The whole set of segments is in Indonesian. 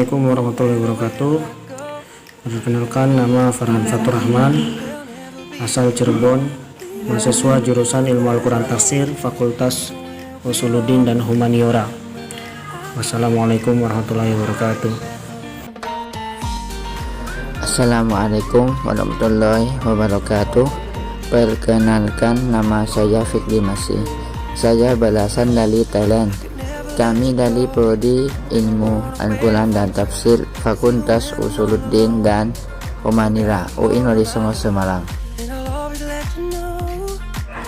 Assalamualaikum warahmatullahi wabarakatuh. Perkenalkan, nama Farhan Fatur Rahman, asal Cirebon, mahasiswa jurusan Ilmu Al-Quran Tafsir, Fakultas Usuluddin dan Humaniora. Wassalamualaikum warahmatullahi wabarakatuh. Assalamualaikum warahmatullahi wabarakatuh. Perkenalkan, nama saya Fikri Masih. Saya balasan dari Thailand. Kami dari Prodi Ilmu Al-Quran dan Tafsir, Fakultas Usuluddin dan Humaniora, UI Wali Songo Semarang.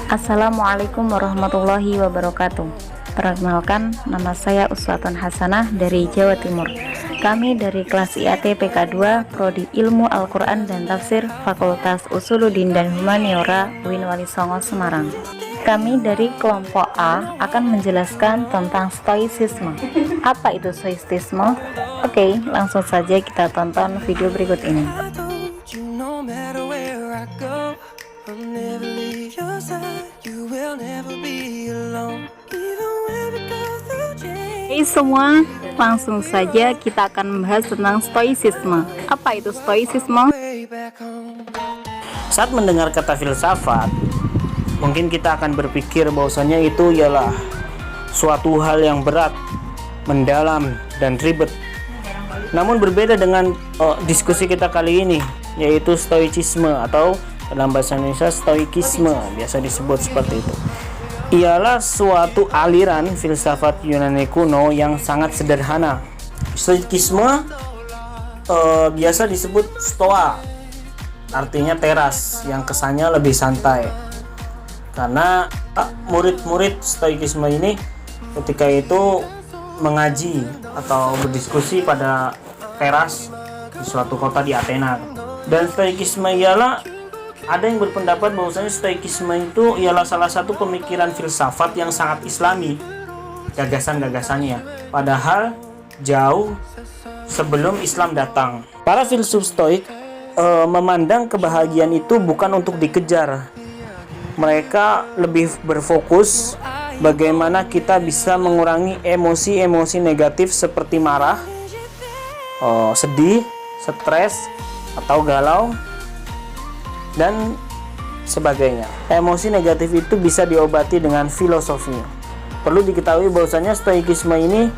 Assalamualaikum warahmatullahi wabarakatuh. Perkenalkan, nama saya Uswatun Hasanah dari Jawa Timur. Kami dari kelas IAT PK2 Prodi Ilmu Al-Quran dan Tafsir, Fakultas Usuluddin dan Humaniora, UI Wali Songo Semarang. Kami dari kelompok A akan menjelaskan tentang stoicisme. Apa itu stoicisme? Oke, langsung saja kita tonton video berikut ini. Hai semua, langsung saja kita akan membahas tentang stoicisme. Apa itu stoicisme? Saat mendengar kata filsafat, mungkin kita akan berpikir bahwasanya itu ialah suatu hal yang berat, mendalam, dan ribet. Namun berbeda dengan diskusi kita kali ini, yaitu stoicisme atau dalam bahasa Indonesia stoikisme, biasa disebut seperti itu. Ialah suatu aliran filsafat Yunani kuno yang sangat sederhana. Stoikisme biasa disebut stoa, artinya teras, yang kesannya lebih santai. Karena murid-murid stoikisme ini ketika itu mengaji atau berdiskusi pada teras di suatu kota di Athena. Dan stoikisme ialah, ada yang berpendapat bahwasanya stoikisme itu ialah salah satu pemikiran filsafat yang sangat islami, gagasan-gagasannya, padahal jauh sebelum Islam datang. Para filsuf stoik memandang kebahagiaan itu bukan untuk dikejar. Mereka lebih berfokus bagaimana kita bisa mengurangi emosi-emosi negatif seperti marah, sedih, stres, atau galau, dan sebagainya. Emosi negatif itu bisa diobati dengan filosofi. Perlu diketahui bahwasanya stoikisme ini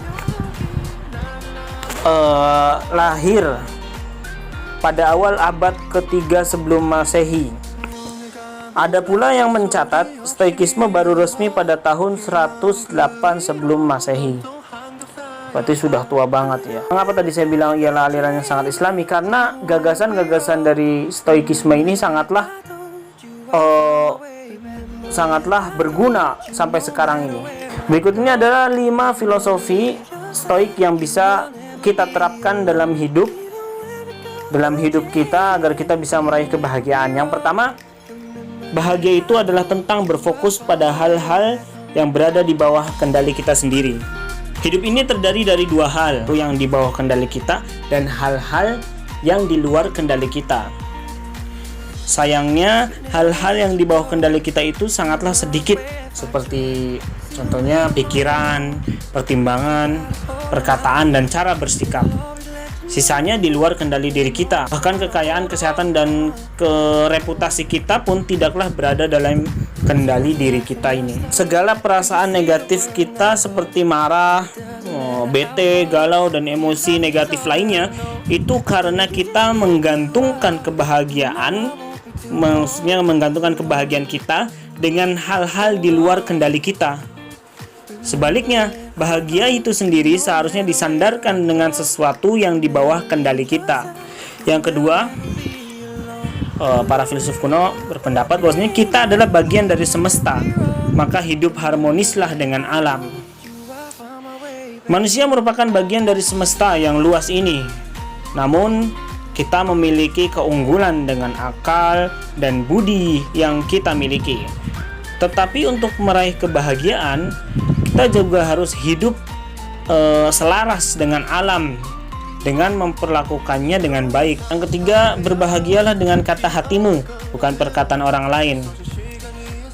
lahir pada awal abad ketiga sebelum Masehi. Ada pula yang mencatat stoikisme baru resmi pada tahun 108 sebelum Masehi. Berarti sudah tua banget ya. Mengapa tadi saya bilang ialah aliran yang sangat islami? Karena gagasan-gagasan dari stoikisme ini sangatlah berguna sampai sekarang ini. Berikut ini adalah 5 filosofi stoik yang bisa kita terapkan dalam hidup kita agar kita bisa meraih kebahagiaan. Yang pertama, bahagia itu adalah tentang berfokus pada hal-hal yang berada di bawah kendali kita sendiri. Hidup ini terdiri dari 2 hal, itu yang di bawah kendali kita dan hal-hal yang di luar kendali kita. Sayangnya, hal-hal yang di bawah kendali kita itu sangatlah sedikit, seperti contohnya pikiran, pertimbangan, perkataan, dan cara bersikap. Sisanya di luar kendali diri kita. Bahkan kekayaan, kesehatan, dan reputasi kita pun tidaklah berada dalam kendali diri kita ini. Segala perasaan negatif kita seperti marah, bete, galau, dan emosi negatif lainnya itu karena kita menggantungkan kebahagiaan, maksudnya menggantungkan kebahagiaan kita dengan hal-hal di luar kendali kita. Sebaliknya, bahagia itu sendiri seharusnya disandarkan dengan sesuatu yang di bawah kendali kita. Yang kedua, para filsuf kuno berpendapat bahwasanya kita adalah bagian dari semesta, maka hidup harmonislah dengan alam. Manusia merupakan bagian dari semesta yang luas ini. Namun, kita memiliki keunggulan dengan akal dan budi yang kita miliki. Tetapi untuk meraih kebahagiaan, kita juga harus hidup selaras dengan alam, dengan memperlakukannya dengan baik. Yang ketiga, berbahagialah dengan kata hatimu, bukan perkataan orang lain.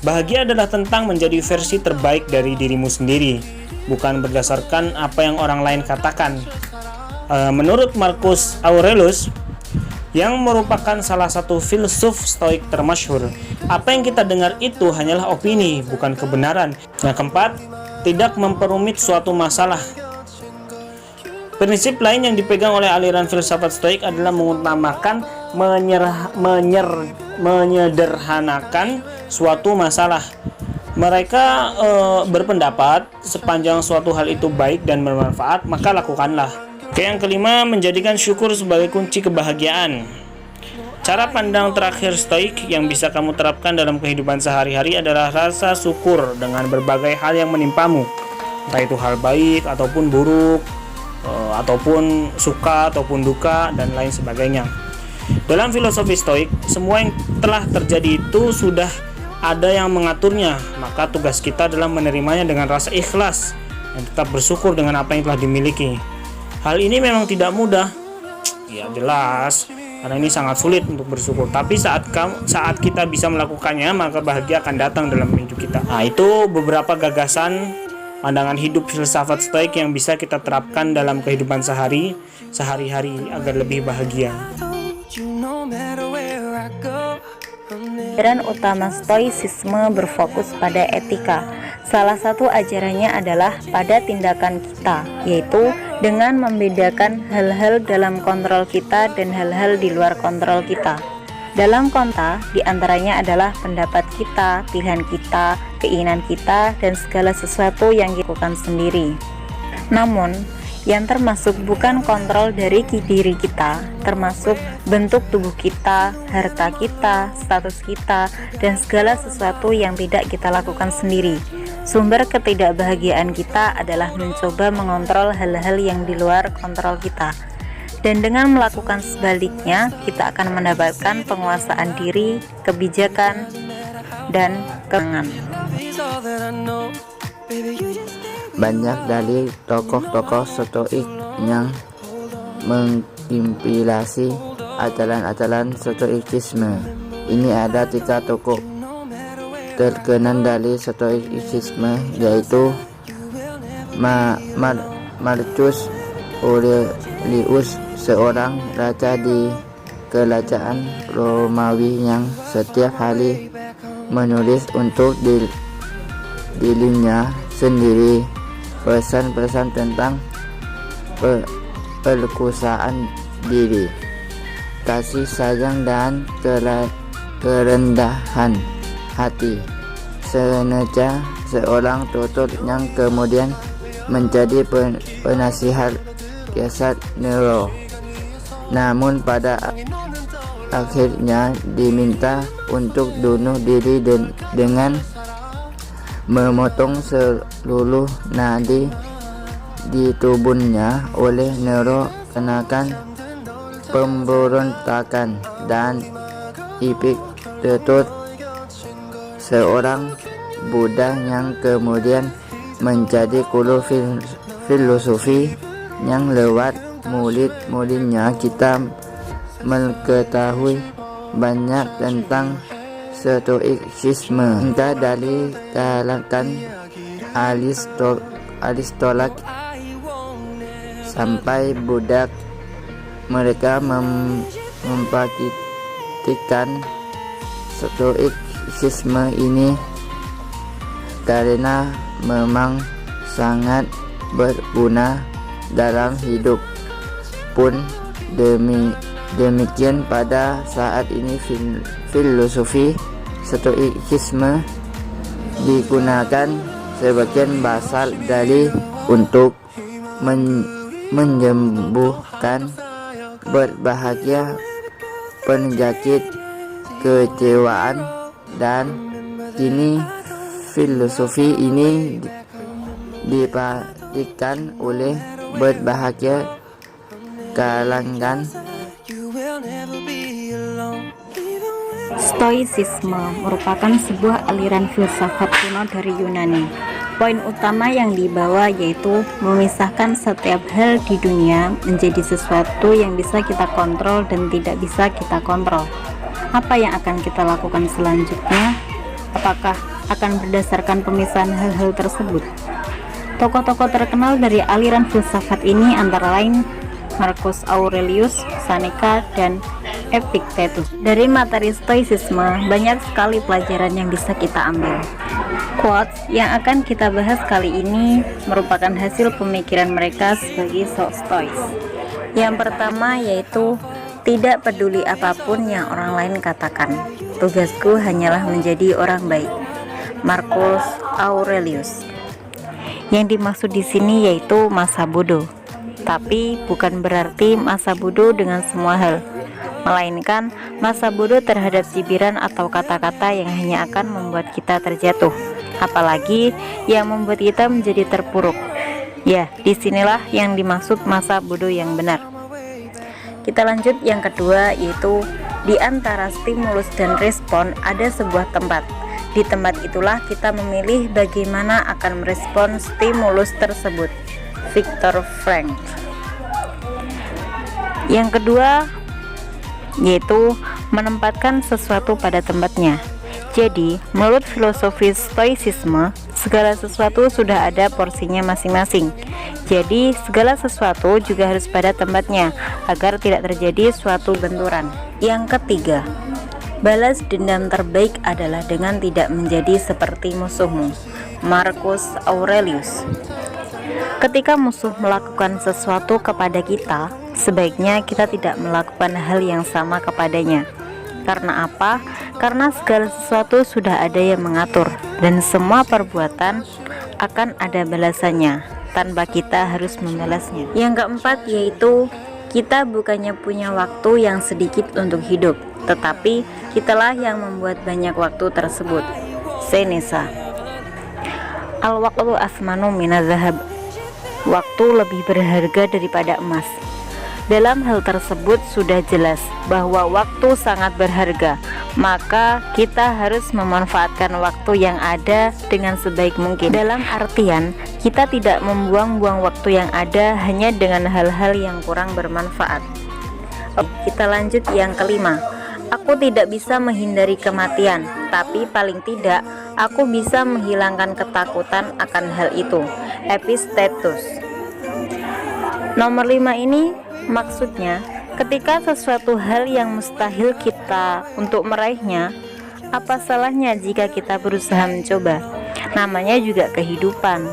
Bahagia adalah tentang menjadi versi terbaik dari dirimu sendiri, bukan berdasarkan apa yang orang lain katakan. Menurut Marcus Aurelius, yang merupakan salah satu filsuf stoik termasyhur, apa yang kita dengar itu hanyalah opini, bukan kebenaran. Yang keempat, tidak memperumit suatu masalah. Prinsip lain yang dipegang oleh aliran filsafat stoik adalah mengutamakan menyederhanakan suatu masalah. Mereka berpendapat sepanjang suatu hal itu baik dan bermanfaat, maka lakukanlah. Yang kelima, menjadikan syukur sebagai kunci kebahagiaan. Cara pandang terakhir stoik yang bisa kamu terapkan dalam kehidupan sehari-hari adalah rasa syukur dengan berbagai hal yang menimpamu, entah itu hal baik ataupun buruk, ataupun suka ataupun duka, dan lain sebagainya. Dalam filosofi stoik, semua yang telah terjadi itu sudah ada yang mengaturnya, maka tugas kita adalah menerimanya dengan rasa ikhlas dan tetap bersyukur dengan apa yang telah dimiliki. Hal ini memang tidak mudah, ya jelas, karena ini sangat sulit untuk bersyukur. Tapi saat kita bisa melakukannya, maka bahagia akan datang dalam hidup kita. Nah, itu beberapa gagasan pandangan hidup filsafat stoik yang bisa kita terapkan dalam kehidupan sehari-hari agar lebih bahagia. Ajaran utama stoicisme berfokus pada etika. Salah satu ajarannya adalah pada tindakan kita, yaitu dengan membedakan hal-hal dalam kontrol kita dan hal-hal di luar kontrol kita. Dalam konta, diantaranya adalah pendapat kita, pilihan kita, keinginan kita, dan segala sesuatu yang kita lakukan sendiri. Namun, yang termasuk bukan kontrol dari diri kita, termasuk bentuk tubuh kita, harta kita, status kita, dan segala sesuatu yang tidak kita lakukan sendiri. Sumber ketidakbahagiaan kita adalah mencoba mengontrol hal-hal yang di luar kontrol kita. Dan dengan melakukan sebaliknya, kita akan mendapatkan penguasaan diri, kebijakan, dan kemenangan. Banyak dari tokoh-tokoh stoik yang mengimpilasi ajaran-ajaran stoikisme. Ini ada 3 tokoh terkenal dari stoikisme, yaitu Marcus Aurelius, seorang raja di kerajaan Romawi yang setiap hari menulis untuk dirinya sendiri pesan-pesan tentang perkosaan diri, kasih sayang, dan kerendahan hati. Seneca, seorang tutor yang kemudian menjadi penasihat Kaisar Nero, namun pada akhirnya diminta untuk bunuh diri dengan memotong seluruh nadi di tubuhnya oleh Nero. Kenakan pemberontakan dan Epictetus, seorang Buddha yang kemudian menjadi guru filosofi, yang lewat murid-muridnya kita mengetahui banyak tentang stoikisme, entah dari kalangan Aristoteles sampai Buddha. Mereka mempraktikkan stoikisme ini karena memang sangat berguna dalam hidup. Pun demikian pada saat ini filosofi stoikisme digunakan sebagai bahasa dalih untuk menyembuhkan berbahagia penyakit kecewaan, dan kini filosofi ini dipraktikkan oleh berbahagia kalangan. Stoicisme merupakan sebuah aliran filsafat kuno dari Yunani. Poin utama yang dibawa yaitu memisahkan setiap hal di dunia menjadi sesuatu yang bisa kita kontrol dan tidak bisa kita kontrol. Apa yang akan kita lakukan selanjutnya? Apakah akan berdasarkan pemisahan hal-hal tersebut? Tokoh-tokoh terkenal dari aliran filsafat ini antara lain Marcus Aurelius, Seneca, dan Epictetus. Dari materi Stoicisme, banyak sekali pelajaran yang bisa kita ambil. Quotes yang akan kita bahas kali ini merupakan hasil pemikiran mereka sebagai Stoics. Yang pertama yaitu, tidak peduli apapun yang orang lain katakan, tugasku hanyalah menjadi orang baik. Marcus Aurelius. Yang dimaksud di sini yaitu masa bodoh, tapi bukan berarti masa bodoh dengan semua hal, melainkan masa bodoh terhadap cibiran atau kata-kata yang hanya akan membuat kita terjatuh, apalagi yang membuat kita menjadi terpuruk. Ya, disinilah yang dimaksud masa bodoh yang benar. Kita lanjut yang kedua, yaitu di antara stimulus dan respon ada sebuah tempat. Di tempat itulah kita memilih bagaimana akan merespon stimulus tersebut. Viktor Frankl. Yang kedua yaitu menempatkan sesuatu pada tempatnya. Jadi, menurut filosofi Stoicisme, segala sesuatu sudah ada porsinya masing-masing. Jadi, segala sesuatu juga harus pada tempatnya agar tidak terjadi suatu benturan. Yang ketiga, balas dendam terbaik adalah dengan tidak menjadi seperti musuhmu. Marcus Aurelius. Ketika musuh melakukan sesuatu kepada kita, sebaiknya kita tidak melakukan hal yang sama kepadanya. Karena apa? Karena segala sesuatu sudah ada yang mengatur, dan semua perbuatan akan ada balasannya tanpa kita harus membalasnya. Yang keempat yaitu, kita bukannya punya waktu yang sedikit untuk hidup, tetapi kitalah yang membuat banyak waktu tersebut. Seneca. Al-waqtu asmanu minaz zahab. Waktu lebih berharga daripada emas. Dalam hal tersebut sudah jelas bahwa waktu sangat berharga, maka kita harus memanfaatkan waktu yang ada dengan sebaik mungkin. Dalam artian, kita tidak membuang-buang waktu yang ada hanya dengan hal-hal yang kurang bermanfaat. Kita lanjut yang kelima. Aku tidak bisa menghindari kematian, tapi paling tidak aku bisa menghilangkan ketakutan akan hal itu. Epictetus. Nomor 5 ini maksudnya, ketika sesuatu hal yang mustahil kita untuk meraihnya, apa salahnya jika kita berusaha mencoba? Namanya juga kehidupan.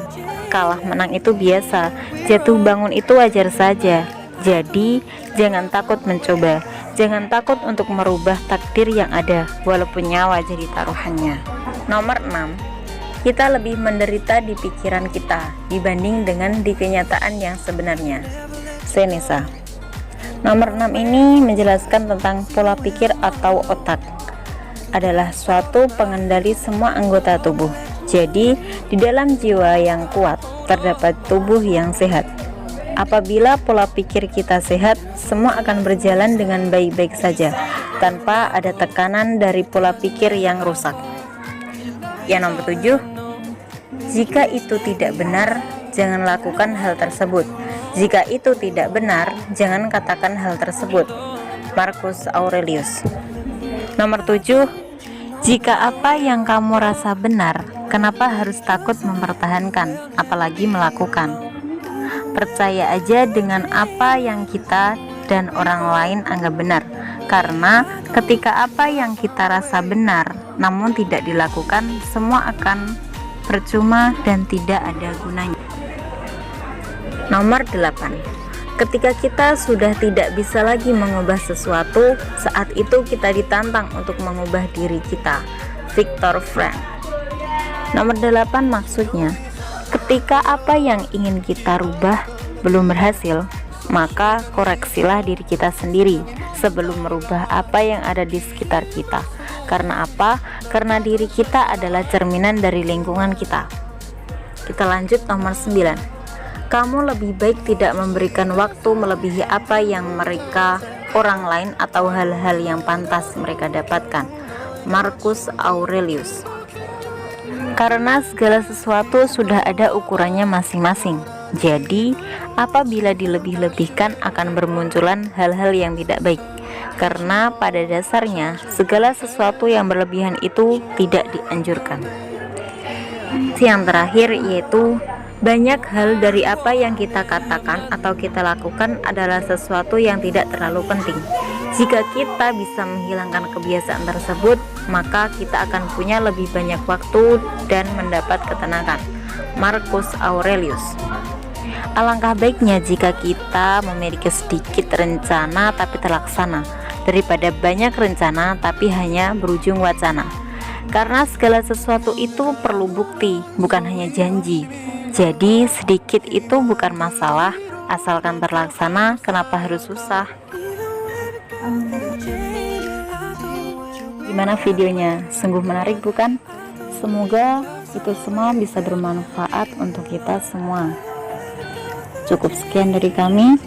Kalah menang itu biasa, jatuh bangun itu wajar saja. Jadi, jangan takut mencoba. Jangan takut untuk merubah takdir yang ada, walaupun nyawa jadi taruhannya. Nomor 6. Kita lebih menderita di pikiran kita dibanding dengan di kenyataan yang sebenarnya. Seneca. Nomor 6 ini menjelaskan tentang pola pikir atau otak. Adalah suatu pengendali semua anggota tubuh. Jadi, di dalam jiwa yang kuat terdapat tubuh yang sehat. Apabila pola pikir kita sehat, semua akan berjalan dengan baik-baik saja, tanpa ada tekanan dari pola pikir yang rusak. Yang nomor 7, jika itu tidak benar, jangan lakukan hal tersebut. Jika itu tidak benar, jangan katakan hal tersebut. Marcus Aurelius. Nomor 7, jika apa yang kamu rasa benar, kenapa harus takut mempertahankan, apalagi melakukan? Percaya aja dengan apa yang kita dan orang lain anggap benar, karena ketika apa yang kita rasa benar namun tidak dilakukan, semua akan percuma dan tidak ada gunanya. Nomor 8. Ketika kita sudah tidak bisa lagi mengubah sesuatu, saat itu kita ditantang untuk mengubah diri kita. Viktor Frankl. Nomor 8 maksudnya, ketika apa yang ingin kita rubah belum berhasil, maka koreksilah diri kita sendiri sebelum merubah apa yang ada di sekitar kita. Karena apa? Karena diri kita adalah cerminan dari lingkungan kita. Kita lanjut nomor 9. Kamu lebih baik tidak memberikan waktu melebihi apa yang mereka, orang lain, atau hal-hal yang pantas mereka dapatkan. Marcus Aurelius. Karena segala sesuatu sudah ada ukurannya masing-masing. Jadi, apabila dilebih-lebihkan akan bermunculan hal-hal yang tidak baik. Karena pada dasarnya segala sesuatu yang berlebihan itu tidak dianjurkan. Yang terakhir yaitu Banyak hal dari apa yang kita katakan atau kita lakukan adalah sesuatu yang tidak terlalu penting. Jika kita bisa menghilangkan kebiasaan tersebut, maka kita akan punya lebih banyak waktu dan mendapat ketenangan. Marcus Aurelius. Alangkah baiknya jika kita memiliki sedikit rencana tapi terlaksana, daripada banyak rencana tapi hanya berujung wacana. Karena segala sesuatu itu perlu bukti, bukan hanya janji. Jadi sedikit itu bukan masalah, asalkan terlaksana. Kenapa harus susah? Gimana videonya? Sungguh menarik bukan? Semoga itu semua bisa bermanfaat untuk kita semua. Cukup sekian dari kami.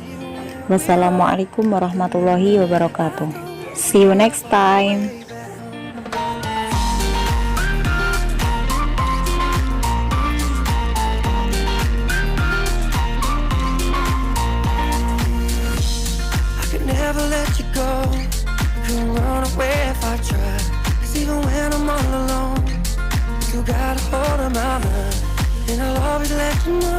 Wassalamualaikum warahmatullahi wabarakatuh. See you next time. Never let you go. Couldn't run away if I tried. 'Cause even when I'm all alone, you got a hold of my mind, and I'll always let you know.